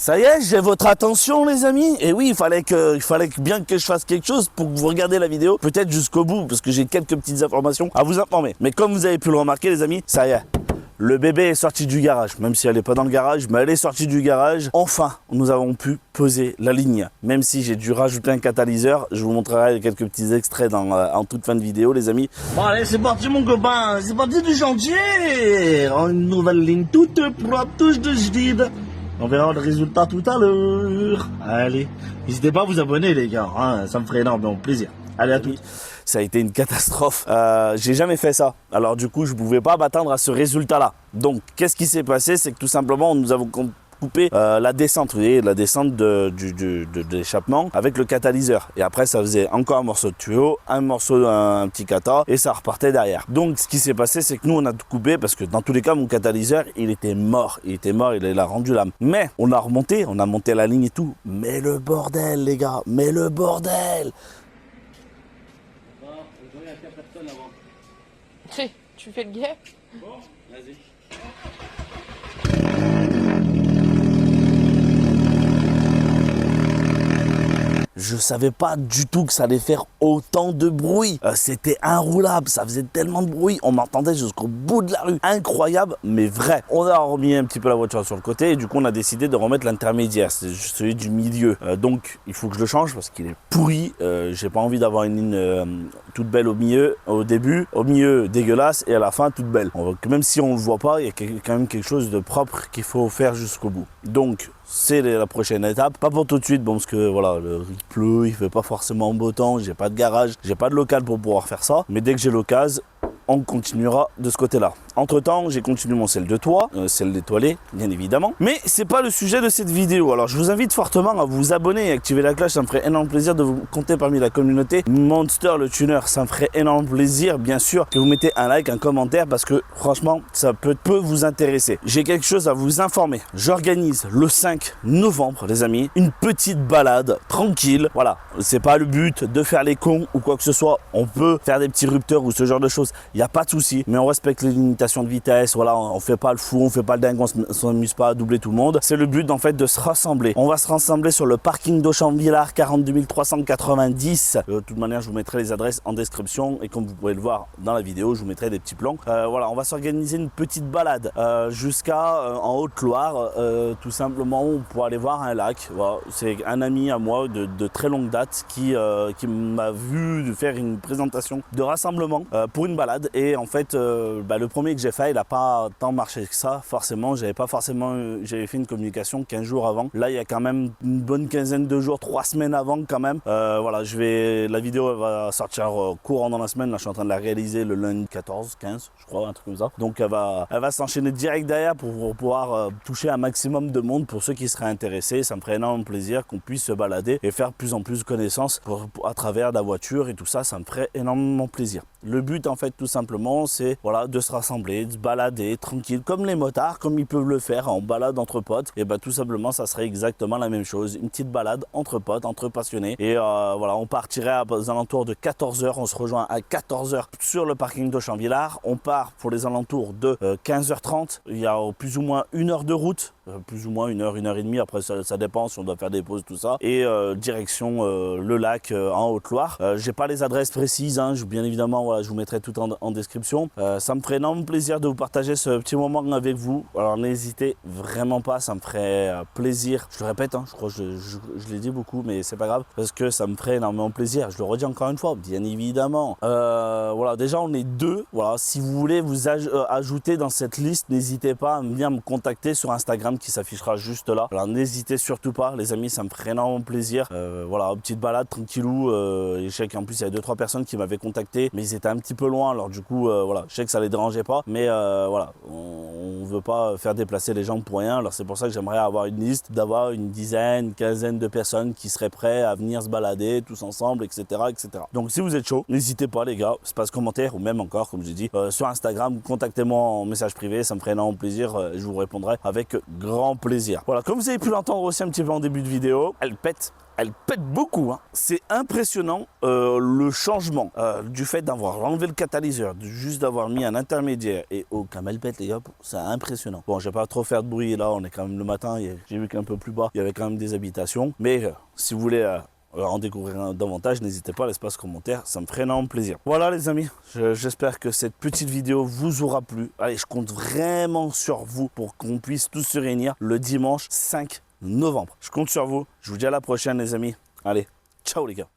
Ça y est, j'ai votre attention les amis. Et oui, il fallait bien que je fasse quelque chose pour que vous regardiez la vidéo, peut-être jusqu'au bout, parce que j'ai quelques petites informations à vous informer. Mais comme vous avez pu le remarquer les amis, ça y est. Le bébé est sorti du garage, même si elle n'est pas dans le garage, mais elle est sortie du garage. Enfin, nous avons pu poser la ligne. Même si j'ai dû rajouter un catalyseur, je vous montrerai quelques petits extraits en toute fin de vidéo, les amis. Bon allez, c'est parti mon copain, c'est parti du chantier. Une nouvelle ligne toute propre, touche de vide. On verra le résultat tout à l'heure. Allez, n'hésitez pas à vous abonner les gars, hein, ça me ferait énormément plaisir. Allez à tous. Ça a été une catastrophe. J'ai jamais fait ça. Alors du coup, je ne pouvais pas m'attendre à ce résultat-là. Donc, qu'est-ce qui s'est passé? C'est que tout simplement, nous avons coupé la descente, vous voyez, la descente de l'échappement avec le catalyseur. Et après, ça faisait encore un morceau de tuyau, un petit cata, et ça repartait derrière. Donc, ce qui s'est passé, c'est que nous, on a tout coupé parce que dans tous les cas, mon catalyseur, il était mort. Il a rendu l'âme. Mais on a monté la ligne et tout. Mais le bordel, les gars, mais le bordel! Tu fais le guet? Bon, vas-y. Je savais pas du tout que ça allait faire autant de bruit. C'était inroulable, ça faisait tellement de bruit. On m'entendait jusqu'au bout de la rue. Incroyable, mais vrai. On a remis un petit peu la voiture sur le côté et du coup on a décidé de remettre l'intermédiaire, c'est celui du milieu. Donc il faut que je le change parce qu'il est pourri. J'ai pas envie d'avoir une ligne toute belle au milieu, au début, au milieu dégueulasse et à la fin toute belle. Même si on le voit pas, il y a quand même quelque chose de propre qu'il faut faire jusqu'au bout. Donc c'est la prochaine étape, pas pour tout de suite, bon, parce que voilà, il pleut, il fait pas forcément beau temps, j'ai pas de garage, j'ai pas de local pour pouvoir faire ça, mais dès que j'ai l'occasion, on continuera de ce côté-là. Entre temps, j'ai continué mon sel de toit, sel d'étoilé, bien évidemment. Mais c'est pas le sujet de cette vidéo. Alors, je vous invite fortement à vous abonner et activer la cloche. Ça me ferait énorme plaisir de vous compter parmi la communauté Monster le Tuner. Ça me ferait énorme plaisir, bien sûr, que vous mettez un like, un commentaire, parce que franchement, ça peut vous intéresser. J'ai quelque chose à vous informer. J'organise le 5 novembre, les amis, une petite balade tranquille. Voilà, c'est pas le but de faire les cons ou quoi que ce soit. On peut faire des petits rupteurs ou ce genre de choses. Il n'y a pas de souci, mais on respecte les limitations de vitesse. Voilà, on fait pas le fou, on fait pas le dingue, on s'amuse pas à doubler tout le monde. C'est le but en fait de se rassembler. On va se rassembler sur le parking d'Auchamp-Villard, 42 390. De toute manière, je vous mettrai les adresses en description et comme vous pouvez le voir dans la vidéo, je vous mettrai des petits plans. Voilà, on va s'organiser une petite balade jusqu'à en Haute-Loire, tout simplement pour aller voir un lac. Voilà, c'est un ami à moi de très longue date qui m'a vu faire une présentation de rassemblement pour une balade. Et en fait, le premier que j'ai fait, il n'a pas tant marché que ça, forcément. J'avais fait une communication 15 jours avant. Là, il y a quand même une bonne quinzaine de jours, 3 semaines avant quand même. Voilà, la vidéo va sortir courant dans la semaine. Là, je suis en train de la réaliser le lundi 14, 15, je crois, un truc comme ça. Donc, elle va s'enchaîner direct derrière pour pouvoir toucher un maximum de monde pour ceux qui seraient intéressés. Ça me ferait énormément plaisir qu'on puisse se balader et faire plus en plus de connaissances à travers la voiture et tout ça. Ça me ferait énormément plaisir. Le but, en fait, tout simplement, c'est voilà, de se rassembler, de se balader tranquille, comme les motards, comme ils peuvent le faire en balade entre potes. Et tout simplement, ça serait exactement la même chose. Une petite balade entre potes, entre passionnés. Et voilà, on partirait aux alentours de 14h. On se rejoint à 14h sur le parking d'Auchamp-Villard. On part pour les alentours de 15h30. Il y a plus ou moins 1 heure de route. Plus ou moins 1 heure, 1 heure et demie. Après, ça dépend si on doit faire des pauses, tout ça. Et direction le lac en Haute-Loire. J'ai pas les adresses précises, hein. Bien évidemment, voilà, je vous mettrai tout en description. Ça me ferait énormément plaisir de vous partager ce petit moment avec vous. Alors n'hésitez vraiment pas, ça me ferait plaisir. Je le répète, hein, je crois que je l'ai dit beaucoup, mais c'est pas grave parce que ça me ferait énormément plaisir. Je le redis encore une fois, bien évidemment. Voilà, déjà on est 2. Voilà, si vous voulez vous ajouter dans cette liste, n'hésitez pas à venir me contacter sur Instagram qui s'affichera juste là. Alors n'hésitez surtout pas, les amis, ça me ferait énormément plaisir. Voilà, une petite balade tranquillou. Je sais qu'en plus il y a 2-3 personnes qui m'avaient contacté, mais ils étaient un petit peu loin. Alors du coup, voilà, je sais que ça les dérangeait pas, mais voilà, on veut pas faire déplacer les gens pour rien. Alors c'est pour ça que j'aimerais avoir une liste, d'avoir une dizaine, une quinzaine de personnes qui seraient prêts à venir se balader tous ensemble, etc., etc. Donc si vous êtes chaud, n'hésitez pas les gars, espace commentaire ou même encore, comme j'ai dit, sur Instagram, contactez-moi en message privé, ça me ferait énormément plaisir. Je vous répondrai avec grand plaisir. Voilà, comme vous avez pu l'entendre aussi un petit peu en début de vidéo, elle pète. elle pète beaucoup. Hein. C'est impressionnant le changement du fait d'avoir enlevé le catalyseur, juste d'avoir mis un intermédiaire et comme elle pète les gars, c'est impressionnant. Bon, je vais pas trop faire de bruit là, on est quand même le matin, j'ai vu qu'un peu plus bas, il y avait quand même des habitations. Mais si vous voulez en découvrir davantage, n'hésitez pas à l'espace commentaire, ça me ferait énormément plaisir. Voilà les amis, j'espère que cette petite vidéo vous aura plu. Allez, je compte vraiment sur vous pour qu'on puisse tous se réunir le dimanche 5 novembre. Je compte sur vous, je vous dis à la prochaine les amis. Allez, ciao les gars.